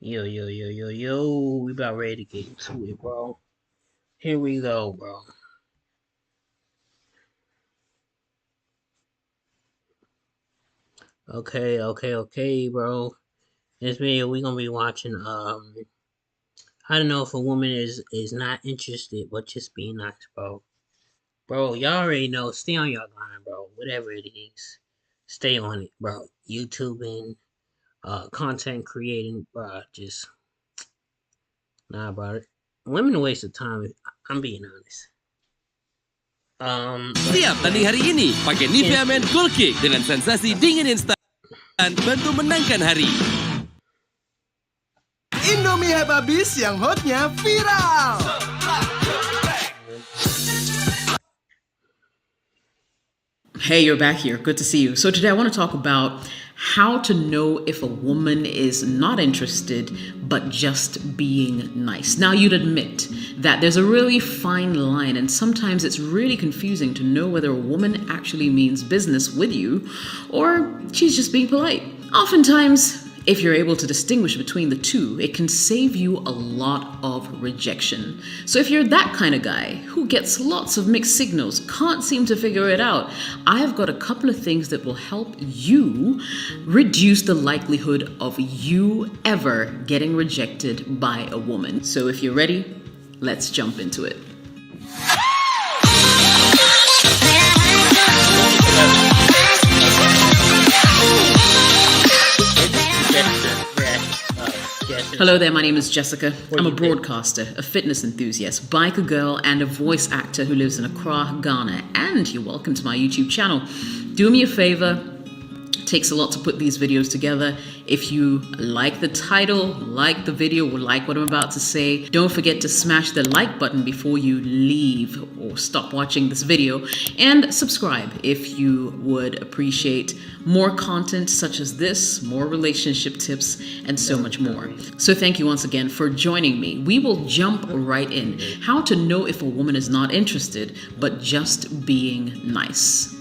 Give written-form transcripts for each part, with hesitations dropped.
Yo, yo, yo, yo, yo. We about ready to get into it, bro. Here we go, bro. Okay, bro. In this video, we're gonna be watching how to know if a woman is not interested but just being nice, bro. Bro, y'all already know, stay on your line, bro. Whatever it is. Stay on it, bro. YouTubing, content creating, bro. Just nah, bro. Women a waste of time. I'm being honest. Siap tanding hari ini pakai Nivea Men Cool Kick dengan sensasi dingin instan bantu menangkan hari. Indomie Hababis yang hotnya viral. Hey, you're back here. Good to see you. So today I want to talk about how to know if a woman is not interested but just being nice. Now, you'd admit that there's a really fine line, and sometimes it's really confusing to know whether a woman actually means business with you or she's just being polite. Oftentimes, if you're able to distinguish between the two, it can save you a lot of rejection. So if you're that kind of guy who gets lots of mixed signals, can't seem to figure it out, I've got a couple of things that will help you reduce the likelihood of you ever getting rejected by a woman. So if you're ready, let's jump into it. Hello there, my name is Jessica. I'm a broadcaster, a fitness enthusiast, biker girl, and a voice actor who lives in Accra, Ghana. And you're welcome to my YouTube channel. Do me a favor. It takes a lot to put these videos together. If you like the title, like the video, or like what I'm about to say, don't forget to smash the like button before you leave or stop watching this video, and subscribe if you would appreciate more content such as this, more relationship tips, and so much more. So thank you once again for joining me. We will jump right in. How to know if a woman is not interested but just being nice.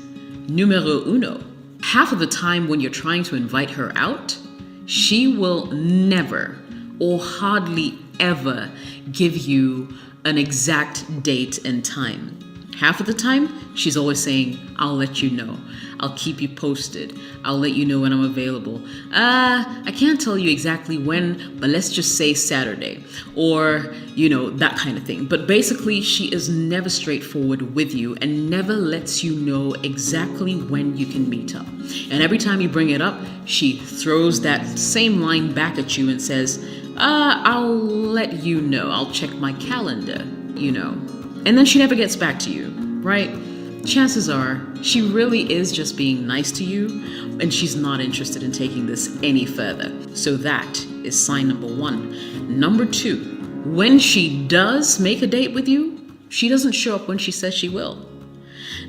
Numero uno. Half of the time when you're trying to invite her out, she will never or hardly ever give you an exact date and time. Half of the time, she's always saying, I'll let you know. I'll keep you posted. I'll let you know when I'm available. I can't tell you exactly when, but let's just say Saturday. Or, that kind of thing. But basically, she is never straightforward with you and never lets you know exactly when you can meet up. And every time you bring it up, she throws that same line back at you and says, I'll let you know. I'll check my calendar, And then she never gets back to you, right? Chances are she really is just being nice to you and she's not interested in taking this any further. So that is sign number one. Number two, when she does make a date with you, she doesn't show up when she says she will.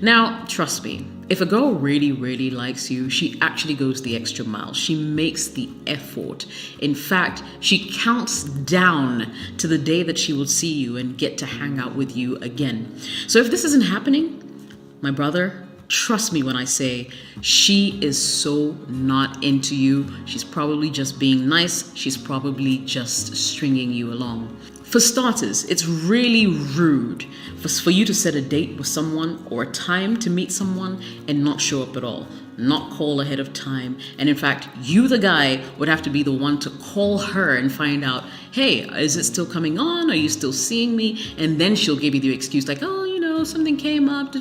Now, trust me, if a girl really, really likes you, she actually goes the extra mile. She makes the effort. In fact, she counts down to the day that she will see you and get to hang out with you again. So if this isn't happening, my brother, trust me when I say she is so not into you. She's probably just being nice. She's probably just stringing you along. For starters, it's really rude for you to set a date with someone or a time to meet someone and not show up at all, not call ahead of time. And in fact, you, the guy, would have to be the one to call her and find out, hey, is it still coming on? Are you still seeing me? And then she'll give you the excuse like, oh, something came up.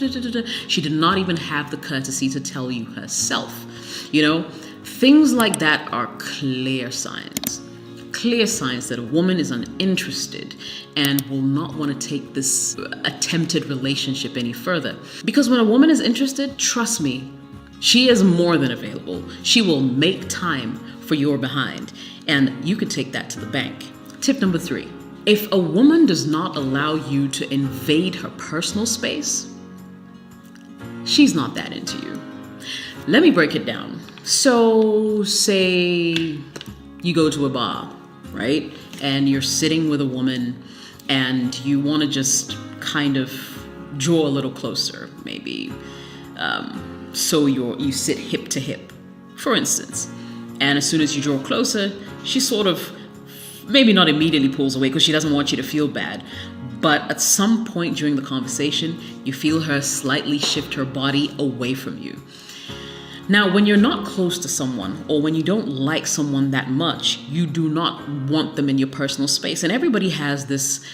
She did not even have the courtesy to tell you herself. Things like that are clear signs that a woman is uninterested and will not want to take this attempted relationship any further. Because when a woman is interested, trust me, she is more than available. She will make time for your behind, and you can take that to the bank. Tip number three. If a woman does not allow you to invade her personal space, she's not that into you. Let me break it down. So, say you go to a bar, right? And you're sitting with a woman and you want to just kind of draw a little closer, maybe. So you sit hip to hip, for instance. And as soon as you draw closer, she sort of maybe not immediately pulls away because she doesn't want you to feel bad. But at some point during the conversation, you feel her slightly shift her body away from you. Now, when you're not close to someone or when you don't like someone that much, you do not want them in your personal space. And everybody has this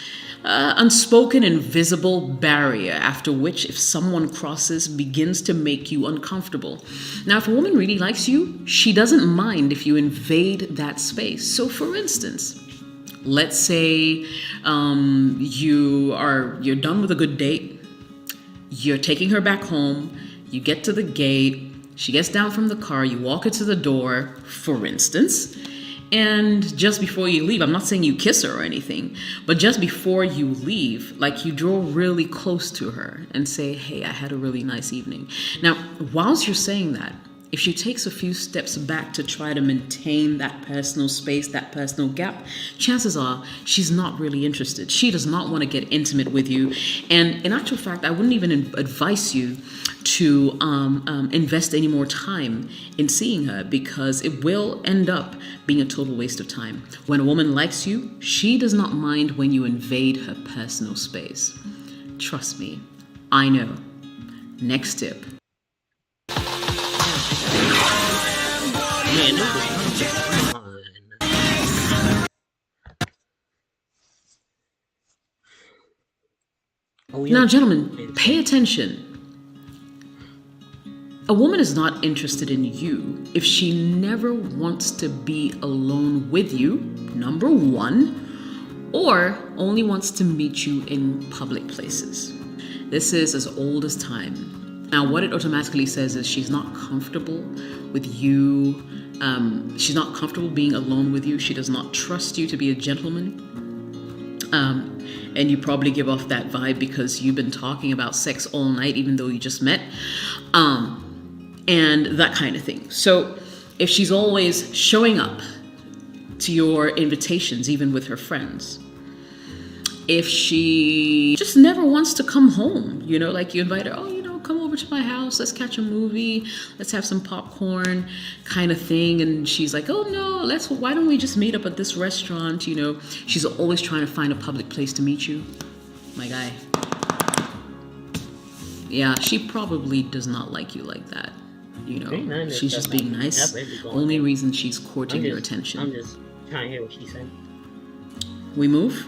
unspoken invisible barrier after which if someone crosses begins to make you uncomfortable. Now, if a woman really likes you, she doesn't mind if you invade that space. So for instance, let's say you're done with a good date, you're taking her back home, you get to the gate, she gets down from the car, you walk her to the door, for instance, and just before you leave, I'm not saying you kiss her or anything, but just before you leave, like you draw really close to her and say, hey, I had a really nice evening. Now, whilst you're saying that, if she takes a few steps back to try to maintain that personal space, that personal gap, chances are she's not really interested. She does not want to get intimate with you. And in actual fact, I wouldn't even advise you to invest any more time in seeing her because it will end up being a total waste of time. When a woman likes you, she does not mind when you invade her personal space. Trust me, I know. Next tip. Man, this was Now, gentlemen, pay attention. A woman is not interested in you if she never wants to be alone with you, number one, or only wants to meet you in public places. This is as old as time. Now, what it automatically says is she's not comfortable with you. She's not comfortable being alone with you. She does not trust you to be a gentleman. And you probably give off that vibe because you've been talking about sex all night, even though you just met. And that kind of thing. So if she's always showing up to your invitations, even with her friends, if she just never wants to come home, like you invite her, come over to my house, let's catch a movie, let's have some popcorn kind of thing. And she's like, oh no, why don't we just meet up at this restaurant? She's always trying to find a public place to meet you. My guy. Yeah, she probably does not like you like that. She's just being nice. Only reason she's courting your attention. I'm just trying to hear what she said. We move?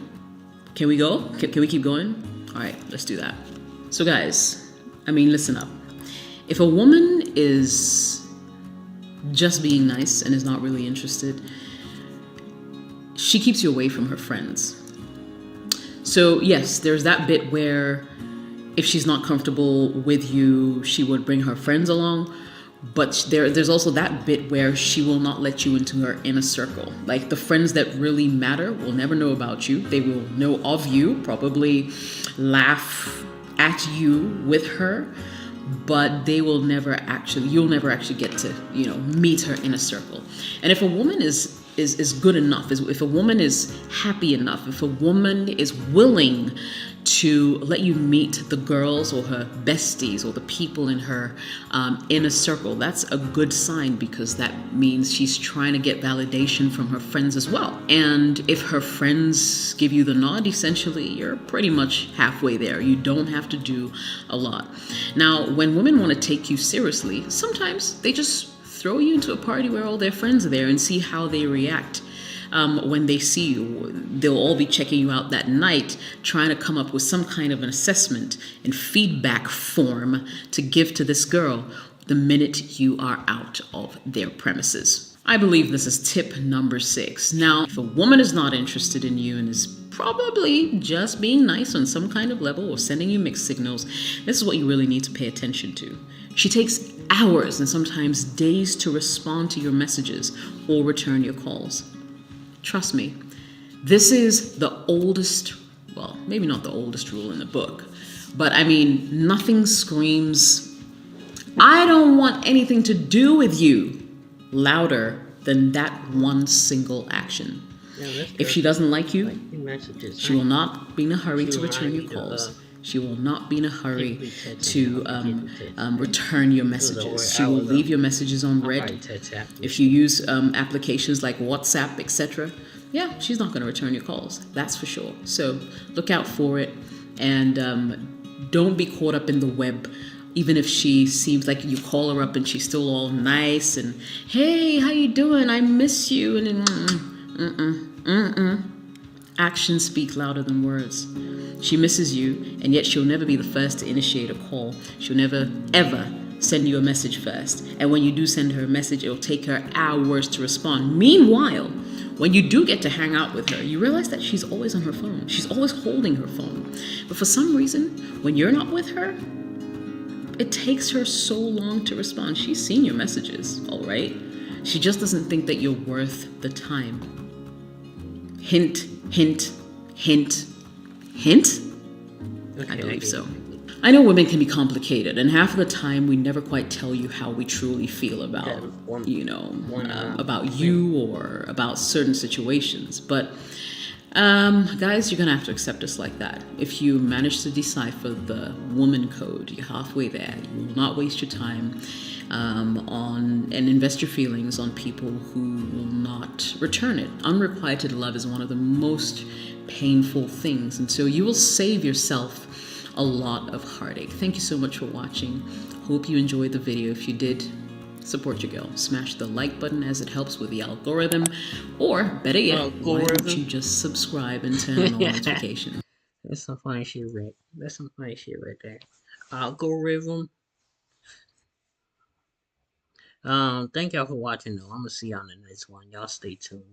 Can we go? Can we keep going? All right, let's do that. So guys, listen up. If a woman is just being nice and is not really interested, she keeps you away from her friends. So yes, there's that bit where if she's not comfortable with you, she would bring her friends along. But there's also that bit where she will not let you into her inner circle. Like the friends that really matter will never know about you. They will know of you, probably laugh at you with her, but you'll never actually get to, meet her inner circle. And if a woman is good enough, if a woman is happy enough, if a woman is willing to let you meet the girls or her besties or the people in her inner circle, that's a good sign because that means she's trying to get validation from her friends as well. And if her friends give you the nod, essentially you're pretty much halfway there. You don't have to do a lot. Now, when women want to take you seriously, sometimes they just throw you into a party where all their friends are there and see how they react. When they see you, they'll all be checking you out that night, trying to come up with some kind of an assessment and feedback form to give to this girl the minute you are out of their premises. I believe this is tip number 6. Now, if a woman is not interested in you and is probably just being nice on some kind of level or sending you mixed signals, this is what you really need to pay attention to. She takes hours and sometimes days to respond to your messages or return your calls. Trust me, this is the oldest, well, maybe not the oldest rule in the book, but nothing screams, I don't want anything to do with you, louder than that one single action. Yeah, if she doesn't like you, she will not be in a hurry to return your calls. She will not be in a hurry to return your messages. She will leave your messages on read. If you use applications like WhatsApp, etc., yeah, she's not going to return your calls. That's for sure. So look out for it, and don't be caught up in the web. Even if she seems like you call her up and she's still all nice and, hey, how you doing? I miss you. And then, actions speak louder than words. She misses you, and yet she'll never be the first to initiate a call. She'll never, ever send you a message first. And when you do send her a message, it'll take her hours to respond. Meanwhile, when you do get to hang out with her, you realize that she's always on her phone. She's always holding her phone. But for some reason, when you're not with her, it takes her so long to respond. She's seen your messages, all right? She just doesn't think that you're worth the time. Hint, hint, hint, hint? Okay, I believe so. I know women can be complicated, and half of the time we never quite tell you how we truly feel about, about you or about certain situations. But guys, you're gonna have to accept us like that. If you manage to decipher the woman code, you're halfway there. You will not waste your time on and invest your feelings on people who will not return it. Unrequited love is one of the most painful things, and so you will save yourself a lot of heartache. Thank you so much for watching. Hope you enjoyed the video. If you did, support your girl. Smash the like button as it helps with the algorithm, or better yet, why don't you just subscribe and turn on notifications? That's some funny shit, Rick. That's some funny shit right there. Algorithm. Thank y'all for watching though. I'm gonna see y'all in the next one. Y'all stay tuned.